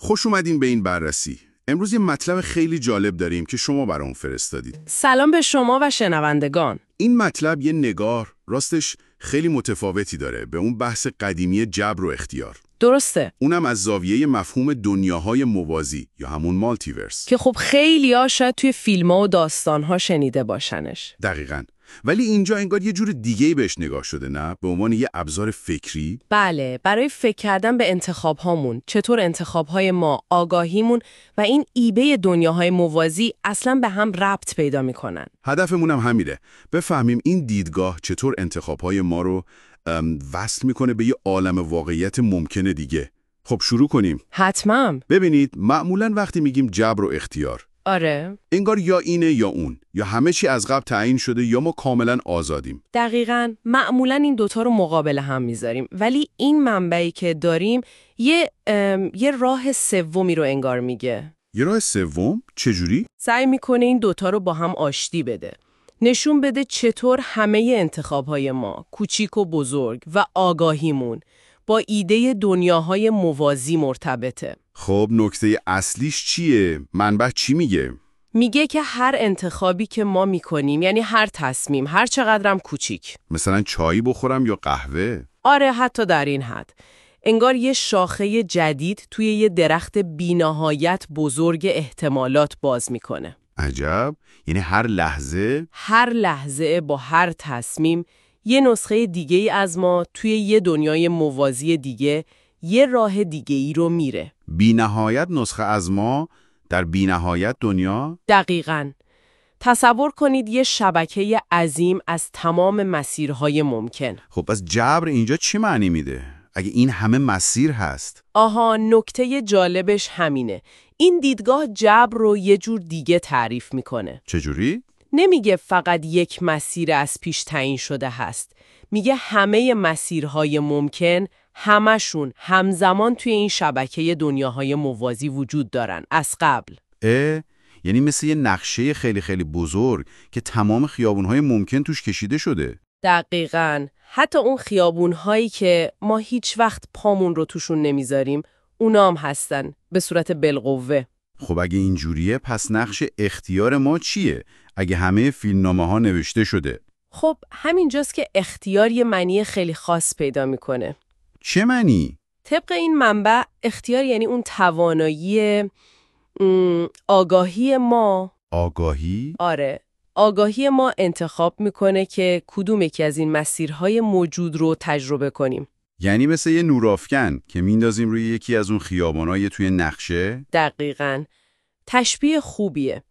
خوش اومدین به این بررسی. امروز یه مطلب خیلی جالب داریم که شما برام فرستادید. سلام به شما و شنوندگان. این مطلب یه نگاه راستش خیلی متفاوتی داره به اون بحث قدیمی جبر و اختیار. درسته. اونم از زاویه مفهوم دنیاهای موازی یا همون مالتیورس. که خب خیلی‌ها شاید توی فیلم‌ها و داستان‌ها شنیده باشنش. دقیقاً. ولی اینجا انگار یه جور دیگه‌ای بهش نگاه شده، نه؟ به عنوان یه ابزار فکری. بله، برای فکر کردن به انتخاب‌هامون، چطور انتخاب‌های ما، آگاهیمون و این ایبه دنیاهای موازی اصلاً به هم ربط پیدا می‌کنن. هدفمون هم همینه. بفهمیم این دیدگاه چطور انتخاب‌های ما رو وصل می‌کنه به یه عالم واقعیت ممکنه دیگه. خب شروع کنیم. حتماً. ببینید، معمولاً وقتی میگیم جبر و اختیار، آره. انگار یا اینه یا اون، یا همه چی از قبل تعیین شده یا ما کاملا آزادیم. دقیقاً. معمولاً این دوتا رو مقابل هم میذاریم، ولی این منبعی که داریم یه راه سومی رو انگار میگه. یه راه سوم؟ چجوری؟ سعی میکنه این دوتا رو با هم آشتی بده. نشون بده چطور همه انتخابهای ما، کوچیک و بزرگ و آگاهیمون، با ایده دنیاهای موازی مرتبطه. خب نکته اصلیش چیه؟ منبع چی میگه؟ میگه که هر انتخابی که ما میکنیم، یعنی هر تصمیم، هر چقدرم کوچیک، مثلا چایی بخورم یا قهوه؟ آره، حتی در این حد، انگار یه شاخه جدید توی یه درخت بی‌نهایت بزرگ احتمالات باز میکنه. عجب، یعنی هر لحظه با هر تصمیم یه نسخه دیگه‌ای از ما توی یه دنیای موازی دیگه، یه راه دیگه‌ای رو میره. بی‌نهایت نسخه از ما در بی‌نهایت دنیا؟ دقیقاً. تصور کنید یه شبکه عظیم از تمام مسیرهای ممکن. خب پس جبر اینجا چی معنی میده؟ اگه این همه مسیر هست؟ آها، نکته جالبش همینه. این دیدگاه جبر رو یه جور دیگه تعریف میکنه. چجوری؟ نمیگه فقط یک مسیر از پیش تعیین شده هست. میگه همه مسیرهای ممکن، همشون همزمان توی این شبکه دنیاهای موازی وجود دارن از قبل. یعنی مثل یه نقشه خیلی خیلی بزرگ که تمام خیابونهای ممکن توش کشیده شده. دقیقاً. حتی اون خیابونهایی که ما هیچ وقت پامون رو توشون نمیذاریم، اونا هم هستن به صورت بالقوه. خب اگه اینجوریه پس نقش اختیار ما چیه؟ اگه همه فیلمنامه‌ها نوشته شده. خب همینجاست که اختیار یه معنی خیلی خاص پیدا میکنه. چه معنی؟ طبق این منبع اختیار یعنی اون توانایی آگاهی ما. آگاهی؟ آره. آگاهی ما انتخاب میکنه که کدوم یکی از این مسیرهای موجود رو تجربه کنیم. یعنی مثل یه نورافکن که میندازیم روی یکی از اون خیابانای توی نقشه؟ دقیقاً. تشبیه خوبیه.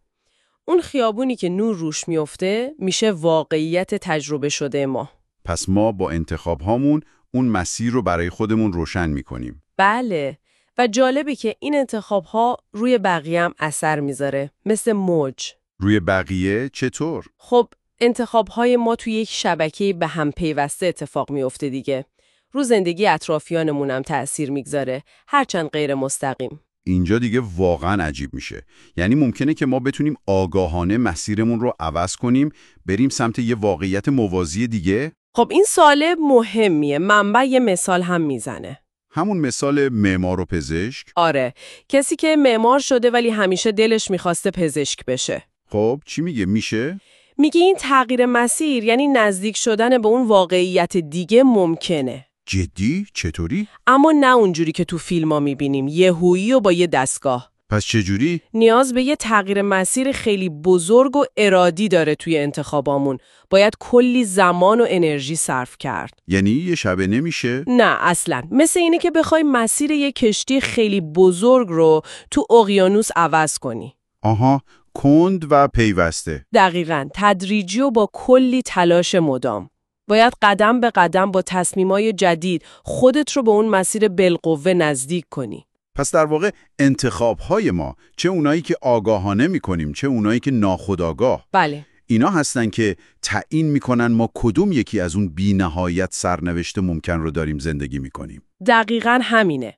اون خیابونی که نور روش میفته میشه واقعیت تجربه شده ما. پس ما با انتخاب هامون اون مسیر رو برای خودمون روشن میکنیم. بله. و جالبه که این انتخاب ها روی بقیه هم اثر میذاره، مثل موج. روی بقیه چطور؟ خب انتخاب های ما توی یک شبکه به هم پیوسته اتفاق میفته دیگه. رو زندگی اطرافیانمون هم تأثیر میگذاره، هرچند غیر مستقیم. اینجا دیگه واقعا عجیب میشه. یعنی ممکنه که ما بتونیم آگاهانه مسیرمون رو عوض کنیم، بریم سمت یه واقعیت موازی دیگه؟ خب این سوال مهمیه. منبع یه مثال هم میزنه. همون مثال معمار و پزشک؟ آره، کسی که معمار شده ولی همیشه دلش میخواسته پزشک بشه. خب چی میگه میشه؟ میگه این تغییر مسیر یعنی نزدیک شدن به اون واقعیت دیگه ممکنه. جدی؟ چطوری؟ اما نه اونجوری که تو فیلم‌ها میبینیم، یهویی و با یه دستگاه. پس چجوری؟ نیاز به یه تغییر مسیر خیلی بزرگ و ارادی داره توی انتخابامون. باید کلی زمان و انرژی صرف کرد. یعنی یه شبه نمیشه؟ نه اصلاً. مثل اینه که بخوای مسیر یه کشتی خیلی بزرگ رو تو اقیانوس عوض کنی. آها، کند و پیوسته. دقیقاً. تدریجی و با کلی تلاش مدام. باید قدم به قدم با تصمیمای جدید خودت رو به اون مسیر بالقوه نزدیک کنی. پس در واقع انتخاب‌های ما، چه اونایی که آگاهانه می‌کنیم، چه اونایی که ناخودآگاه، بله، اینا هستن که تعیین می‌کنن ما کدوم یکی از اون بی‌نهایت سرنوشت ممکن رو داریم زندگی می‌کنیم. دقیقاً همینه.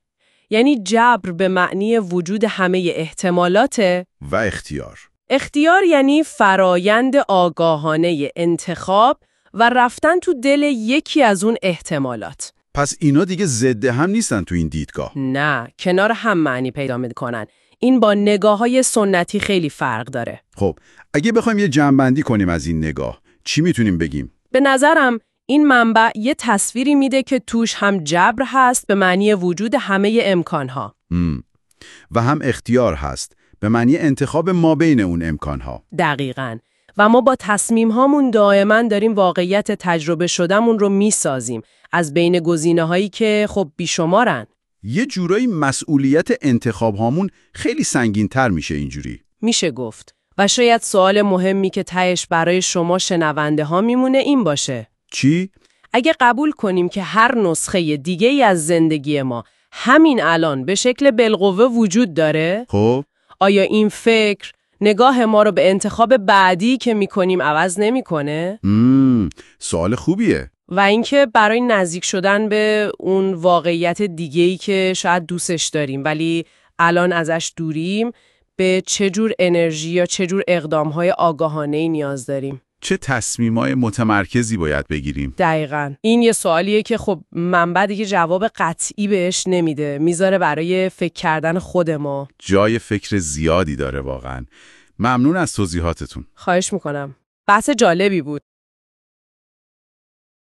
یعنی جبر به معنی وجود همه احتمالات و اختیار. اختیار یعنی فرایند آگاهانه انتخاب و رفتن تو دل یکی از اون احتمالات. پس اینا دیگه ضد هم نیستن تو این دیدگاه. نه، کنار هم معنی پیدا میکنن. این با نگاه‌های سنتی خیلی فرق داره. خب اگه بخوایم یه جمع‌بندی کنیم از این نگاه، چی میتونیم بگیم؟ به نظرم این منبع یه تصویری میده که توش هم جبر هست به معنی وجود همه امکانها و هم اختیار هست به معنی انتخاب ما بین اون امکانها. دقیقاً. و ما با تصمیم هامون دائما داریم واقعیت تجربه شدمون رو میسازیم از بین گزینه‌هایی که خب بیشمارن. یه جورایی مسئولیت انتخاب هامون خیلی سنگین‌تر میشه اینجوری. میشه گفت. و شاید سوال مهمی که تهش برای شما شنونده ها میمونه این باشه. چی؟ اگه قبول کنیم که هر نسخه دیگه ای از زندگی ما همین الان به شکل بالقوه وجود داره، خب آیا این فکر نگاه ما رو به انتخاب بعدی که میکنیم عوض نمیکنه؟ سوال خوبیه. و اینکه برای نزدیک شدن به اون واقعیت دیگه‌ای که شاید دوستش داریم ولی الان ازش دوریم، به چه جور انرژی یا چه جور اقدام‌های آگاهانه‌ای نیاز داریم؟ چه تصمیمای متمرکزی باید بگیریم؟ دقیقاً. این یه سوالیه که خب منبع دیگه جواب قطعی بهش نمیده. میذاره برای فکر کردن خود ما. جای فکر زیادی داره واقعاً. ممنون از توضیحاتتون. خواهش میکنم. بحث جالبی بود.